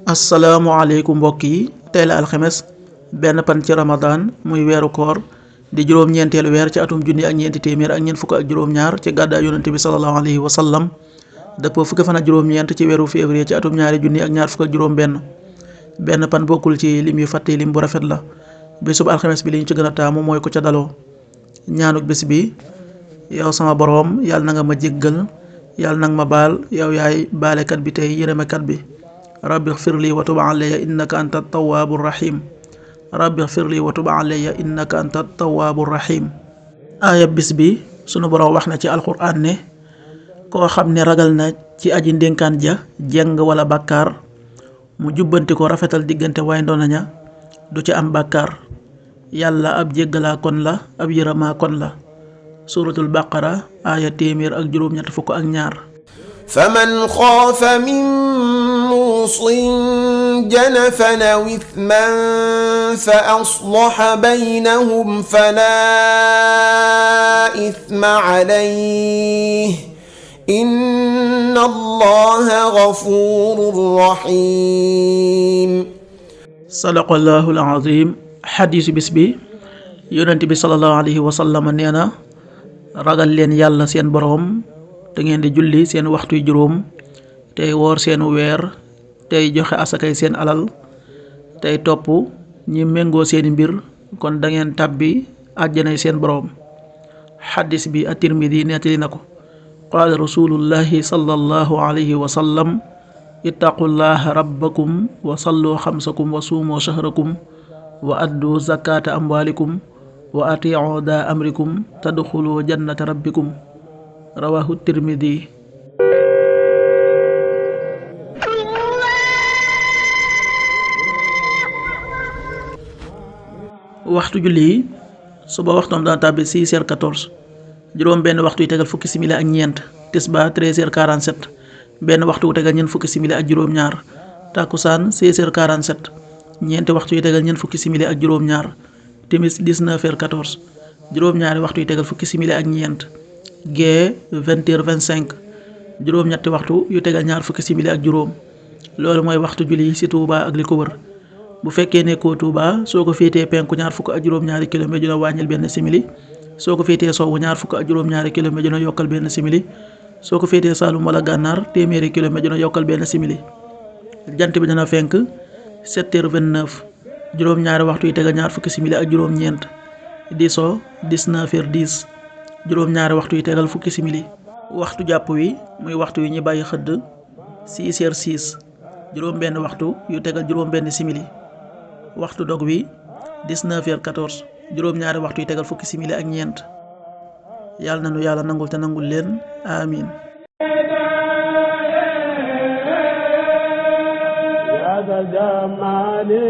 asalaamaaleykum mbokk yi tey la alxames benn pan ci ramadan muy weeru koor di juróom-ñeenteelu weer ci atum junni ak ñeenti téeméer ak ñeent fukk ak juróom-ñaar ci gàddaa yonente bi sallallahu alayhi wa sallam dëppoo fukki fan ak juróom-ñeent ci weeru février ci atum ñaari junni ak ñaar fukk ak juróom-benn pan bokkul ci lim yu fàtte lim bu rafet la bésub alxames bi li ñu ci gën a taamu mooy ko ca daloo ñaanuk bés bi yow sama boroom yàlla na nga ma jéggal yàlla na nga ma baal yow yaay baalekat bi tey yërëmekat bi rabbi xfir li wa tub alayya innaka anta tawaabu rahim rabbi xfir li wa tub alayya innaka anta tawaabu rahim aaya bis bi sunu boroom wax na ci alxuraan ne koo xam ne ragal na ci aji ndénkaan ja jeng wala bàkkaar mu jubbanti ko rafetal diggante way ndoona ña du ci am bàkkaar yàlla ab jéggalaa kon la ab yërëmaa kon la suuratul baqara aaya téeméer ak juróom-ñett fukk ak ñaar faman xaafa min muusin janafan aw ithman fa aslaha baynahum falaa ithma alayhi inna allaha gafuurun rahiim. sadaqallahul aziim. xadiisu bis bi yonent bi sallallahu alayhi wa sallam nee na ragal leen yàlla seen boroom te ngeen di julli seen waxtuy juróom tey woor seenu weer tey joxe asakay seen alal tey topp ñi méngoo seeni mbir kon da ngeen tàbbi àjjanay seen boroom. xadis bi at-Tirmidi nettali na ko qaala rasulullahi sallallahu alayhi wa sallam ittaqullaha rabbakum wa sallu xamsakum wa suumoo shahrakum wa addu zakata amwalikum wa atiicu daa amrikum tadxulu jannata rabbikum rawahu tirmidi. waxtu julli yi suba waxtoom dana tàbbi 6h14 juróom benn waxtu yu tegal fukki simili ak ñeent tisba 13h47 benn waxtu wu tegal ñeent fukki simili ak juróom ñaar takkusaan 16h47 ñeenti waxtu yu tegal ñeent fukki simili ak juróom-ñaar timis 19h14 juróom-ñaari waxtu yu tegal fukki simili ak ñeent gee 20h25 juróom-ñetti waxtu yu tegal ñaar fukki simili ak juróom. loolu mooy waxtu julli ci Touba ak li ko wër bu fekkee nekkoo Touba soo ko féetee penku ñaar fukk ak juróom-ñaari kilomètre dina wàññil benn simili soo ko féetee sowwu ñaar fukk ak juróom-ñaari kilomètre dina yokkal benn simili soo ko féetee Saalum wala Gànnaar téeméeri kilomètre dina yokkal benn simili. jant bi dana fenk 7h29 juróom-ñaari waxtu yi tegal ñaar fukki simili ak juróom-ñeent di so 19h10 juróom-ñaari waxtu yi tegal fukki simili. waxtu jàpp wi muy waxtu yu ñu bàyyi xëdd 6h06 juróom-benn waxtu yu tegal juróom-benn simili. waxtu dog wi 19h14 juróom-ñaari waxtu yi tegal fukki simili ak ñeent. yàlla na nu yàlla nangul te nangul leen amiin. جمالي